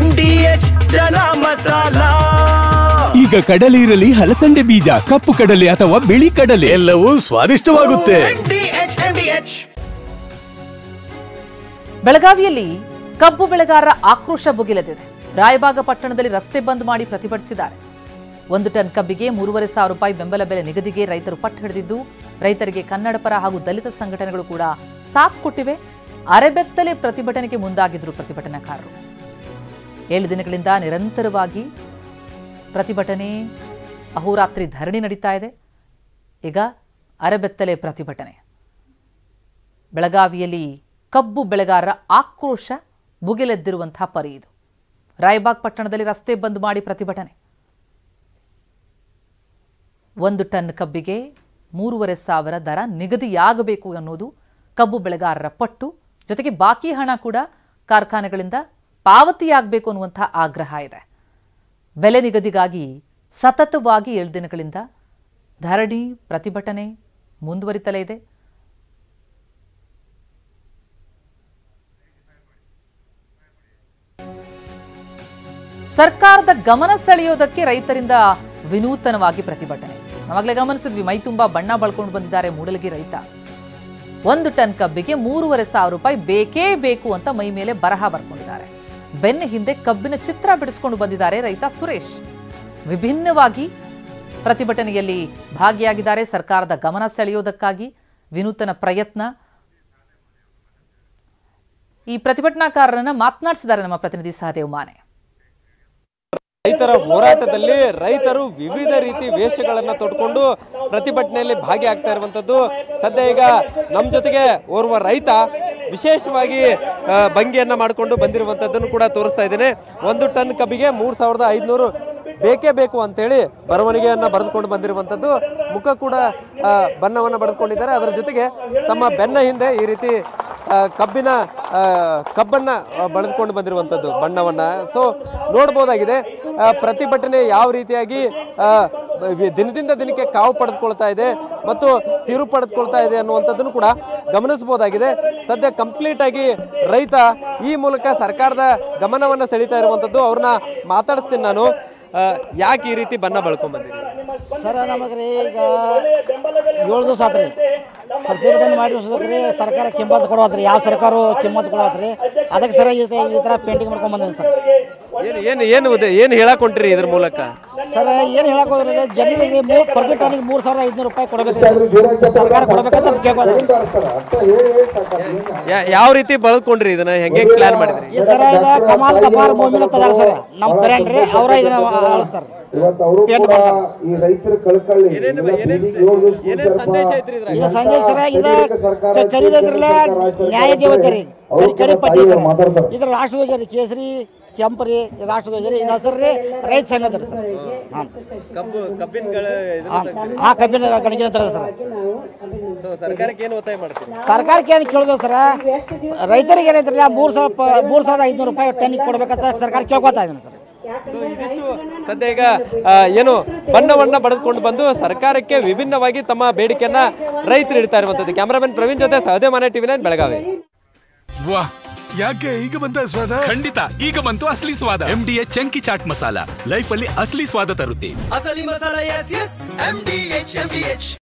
MDH ಜನ ಮಸಾಲಾ. ಈಗ ಕಡಲೆ ಇರಲಿ, ಹಲಸಂದೆ ಬೀಜ, ಕಪ್ಪು ಕಡಲೆ ಅಥವಾ ಬಿಳಿ ಕಡಲೆ, ಎಲ್ಲವೂ ಸ್ವಾದಿಷ್ಟವಾಗುತ್ತೆ. ಬೆಳಗಾವಿಯಲ್ಲಿ ಕಬ್ಬು ಬೆಳೆಗಾರರ ಆಕ್ರೋಶ ಭುಗಿಲೆದಿದೆ. ರಾಯಬಾಗ ಪಟ್ಟಣದಲ್ಲಿ ರಸ್ತೆ ಬಂದ್ ಮಾಡಿ ಪ್ರತಿಭಟಿಸಿದ್ದಾರೆ. 1 ಟನ್ ಕಬ್ಬಿಗೆ 3,500 ರೂಪಾಯಿ ಬೆಂಬಲ ಬೆಲೆ ನಿಗದಿಗೆ ರೈತರು ಪಟ್ಟು ಹಿಡಿದಿದ್ದು, ರೈತರಿಗೆ ಕನ್ನಡಪರ ಹಾಗೂ ದಲಿತ ಸಂಘಟನೆಗಳು ಕೂಡ ಸಾಥ್ ಕೊಟ್ಟಿವೆ. ಅರೆಬೆತ್ತಲೆ ಪ್ರತಿಭಟನೆಗೆ ಮುಂದಾಗಿದ್ರು ಪ್ರತಿಭಟನಾಕಾರರು. 7 ದಿನಗಳಿಂದ ನಿರಂತರವಾಗಿ ಪ್ರತಿಭಟನೆ, ಅಹೋರಾತ್ರಿ ಧರಣಿ ನಡೀತಾ ಇದೆ. ಈಗ ಅರೆಬೆತ್ತಲೆ ಪ್ರತಿಭಟನೆ. ಬೆಳಗಾವಿಯಲ್ಲಿ ಕಬ್ಬು ಬೆಳೆಗಾರರ ಆಕ್ರೋಶ ಭುಗಿಲೆದ್ದಿರುವಂತಹ ಪರಿ ಇದು. ರಾಯಬಾಗ್ ಪಟ್ಟಣದಲ್ಲಿ ರಸ್ತೆ ಬಂದ್ ಮಾಡಿ ಪ್ರತಿಭಟನೆ. 1 ಟನ್ ಕಬ್ಬಿಗೆ 3,500 ದರ ನಿಗದಿಯಾಗಬೇಕು ಅನ್ನೋದು ಕಬ್ಬು ಬೆಳೆಗಾರರ ಪಟ್ಟು. ಜೊತೆಗೆ ಬಾಕಿ ಹಣ ಕೂಡ ಕಾರ್ಖಾನೆಗಳಿಂದ ಪಾವತಿಯಾಗಬೇಕು ಅನ್ನುವಂತಹ ಆಗ್ರಹ ಇದೆ. ಬೆಲೆ ನಿಗದಿಗಾಗಿ ಸತತವಾಗಿ 7 ದಿನಗಳಿಂದ ಧರಣಿ ಪ್ರತಿಭಟನೆ ಮುಂದುವರಿತಲೇ ಇದೆ. ಸರ್ಕಾರದ ಗಮನ ಸೆಳೆಯೋದಕ್ಕೆ ರೈತರಿಂದ ವಿನೂತನವಾಗಿ ಪ್ರತಿಭಟನೆ. ನಾವಾಗಲೇ ಗಮನಿಸಿದ್ವಿ, ಮೈ ತುಂಬಾ ಬಣ್ಣ ಬಳ್ಕೊಂಡು ಬಂದಿದ್ದಾರೆ ಮೂಡಲಗಿ ರೈತ. 1 ಟನ್ ಕಬ್ಬಿಗೆ 3,500 ರೂಪಾಯಿ ಬೇಕೇ ಬೇಕು ಅಂತ ಮೈ ಮೇಲೆ ಬರಹ ಬರ್ಕೊಂಡಿದ್ದಾರೆ. ಬೆನ್ನ ಹಿಂದೆ ಕಬ್ಬಿನ ಚಿತ್ರ ಬಿಡಿಸಿಕೊಂಡು ಬಂದಿದ್ದಾರೆ ರೈತ ಸುರೇಶ್. ವಿಭಿನ್ನವಾಗಿ ಪ್ರತಿಭಟನೆಯಲ್ಲಿ ಭಾಗಿಯಾಗಿದ್ದಾರೆ. ಸರ್ಕಾರದ ಗಮನ ಸೆಳೆಯೋದಕ್ಕಾಗಿ ವಿನೂತನ ಪ್ರಯತ್ನ. ಈ ಪ್ರತಿಭಟನಾಕಾರರನ್ನ ಮಾತನಾಡಿಸಿದ್ದಾರೆ ನಮ್ಮ ಪ್ರತಿನಿಧಿ ಸಹದೇವ್ ಮಾನೆ. ರೈತರ ಹೋರಾಟದಲ್ಲಿ ರೈತರು ವಿವಿಧ ರೀತಿ ವೇಷಗಳನ್ನು ತೊಡ್ಕೊಂಡು ಪ್ರತಿಭಟನೆಯಲ್ಲಿ ಭಾಗಿಯಾಗ್ತಾ ಇರುವಂತದ್ದು. ಸದ್ಯ ಈಗ ನಮ್ಮ ಜೊತೆಗೆ ಓರ್ವ ರೈತ ವಿಶೇಷವಾಗಿ ಭಂಗಿಯನ್ನ ಮಾಡಿಕೊಂಡು ಬಂದಿರುವಂತದ್ದನ್ನು ಕೂಡ ತೋರಿಸ್ತಾ ಇದ್ದೇನೆ. 1 ಟನ್ ಕಬ್ಬಿಗೆ 3,500 ಬೇಕೇ ಬೇಕು ಅಂತೇಳಿ ಬರವಣಿಗೆಯನ್ನ ಬರೆದುಕೊಂಡು ಬಂದಿರುವಂತದ್ದು. ಮುಖ ಕೂಡ ಬಣ್ಣವನ್ನ ಬರೆದುಕೊಂಡಿದ್ದಾರೆ. ಅದರ ಜೊತೆಗೆ ತಮ್ಮ ಬೆನ್ನ ಹಿಂದೆ ಈ ರೀತಿ ಕಬ್ಬನ್ನ ಬಳದುಕೊಂಡು ಬಂದಿರುವಂತದ್ದು ಬಣ್ಣವನ್ನ. ಸೊ ನೋಡ್ಬೋದಾಗಿದೆ ಪ್ರತಿಭಟನೆ ಯಾವ ರೀತಿಯಾಗಿ ದಿನದಿಂದ ದಿನಕ್ಕೆ ಕಾವು ಪಡೆದುಕೊಳ್ತಾ ಇದೆ ಮತ್ತು ತಿರು ಪಡೆದುಕೊಳ್ತಾ ಇದೆ ಅನ್ನುವಂಥದ್ದನ್ನು ಕೂಡ ಗಮನಿಸಬಹುದಾಗಿದೆ. ಸದ್ಯ ಕಂಪ್ಲೀಟ್ ಆಗಿ ರೈತ ಈ ಮೂಲಕ ಸರ್ಕಾರದ ಗಮನವನ್ನ ಸೆಳೀತಾ ಇರುವಂತದ್ದು. ಅವ್ರನ್ನ ಮಾತಾಡಿಸ್ತೀನಿ ನಾನು. ಯಾಕೆ ಈ ರೀತಿ ಬಣ್ಣ ಬಳ್ಕೊಂಡ್ ಬಂದಿರಿ ಸರ್? ನಮಗ್ರಿ ಈಗ 7 ದಿವಸ ಆತ್ರಿ ಪ್ರತಿಭಟನೆ ಮಾಡಿಸ್ರಿ. ಸರ್ಕಾರ ಕಿಮ್ಮತ್ತು ಕೊಡೋದ್ರಿ, ಯಾವ ಸರ್ಕಾರ ಕಿಮ್ಮತ್ತು ಕೊಡೋದ್ರಿ, ಅದಕ್ಕೆ ಸರ್ ಈ ಥರ ಪೇಂಟಿಂಗ್ ಮಾಡ್ಕೊಂಡ್ ಬಂದಿನಿ ಸರ್. ಏನು ಹೇಳಕ್ ಹೊಂಟ್ರಿ ಇದ್ರ ಮೂಲಕ? ಸರ್ ಏನು ಹೇಳಕ್ ಹೋದ್ರಿ, ಜನರಿಗೆ ಪ್ರತಿ ಟನ್ನಿಗೆ 3,500 ರೂಪಾಯಿ ಕೊಡಬೇಕು, ಸರ್ಕಾರ ಕೊಡಬೇಕಂತ ಕೇಳ್ಬೋದ್ರಿ. ಯಾವ ರೀತಿ ಬಳದ್ಕೊಂಡ್ರಿ ಇದನ್ನ, ಹೆಂಗೆ ಪ್ಲಾನ್ ಮಾಡಿದ್ರಿ? ಈ ಸರ ಇದ ಕಮಾಲ್ ಕಪಾರ್ ಮೂವ್ಮೆಂಟ್ ಅಂತ ಅದಾರ ಸರ್, ನಮ್ಮ ಪೇರೆಂಟ್ ರೀ, ಅವರ ಇದನ್ನ ಅಳಿಸ್ತಾರ. ಇದು ಸಂದೇಶ ಸರ, ಇದು ಕರೀದ್ರಲ್ಲ ನ್ಯಾಯ ದೇವತೆ ರೀ, ಕರಿ ಪಟ್ಟಿ ಸರ್. ಇದ್ರ ರಾಷ್ಟ್ರಧ್ವಜ ರೀ, ಕೇಸರಿ ಕೆಂಪರಿ ರಾಷ್ಟ್ರಧ್ವಜ ರೀ. ಇದು ಹೆಸರು ರೀ ರೈತ ಸಂಘದ ರೀ ಸರ್. ಕಬ್ಬಿನ ಗಣಿಗೆ ಅಂತ ಸರ್. ಸರ್ಕಾರಕ್ಕೆ ಏನು ಒತ್ತಾಯ ಮಾಡ್ತೀವಿ? ಸರ್ಕಾರಕ್ಕೆ ಏನು ಕೇಳಿದ್ರು ಸರ್, ರೈತರಿಗೆ ಏನೈತ್ರಲ್ಲ 3,500 ರೂಪಾಯಿ ಟನ್ನಿಗೆ ಕೊಡ್ಬೇಕಂತ ಸರ್ಕಾರ ಕೇಳ್ಕೊತಾ ಇದ್ದೀನಿ ಸರ್. ಸದ್ಯ ಈಗ ಏನು ಬಣ್ಣವನ್ನ ಬರೆದುಕೊಂಡು ಬಂದು ಸರ್ಕಾರಕ್ಕೆ ವಿಭಿನ್ನವಾಗಿ ತಮ್ಮ ಬೇಡಿಕೆಯನ್ನ ರೈತರು ಇಡ್ತಾ ಇರುವಂತದ್ದು. ಕ್ಯಾಮರಾಮನ್ ಪ್ರವೀಣ್ ಜೊತೆ ಸಹದೇವ್ ಮಾನೆ, TV9 ಬೆಳಗಾವಿ. ವಾಹ್, ಯಾಕೆ ಈಗ ಬಂತ ಸ್ವಾದ? ಖಂಡಿತ ಈಗ ಬಂತು ಅಸಲಿ ಸ್ವಾದ. MDH chunky chaat masala life ಅಲ್ಲಿ ಅಸಲಿ ಸ್ವಾದ ತರುತ್ತೆ. ಅಸಲಿ ಮಸಾಲ, MDH.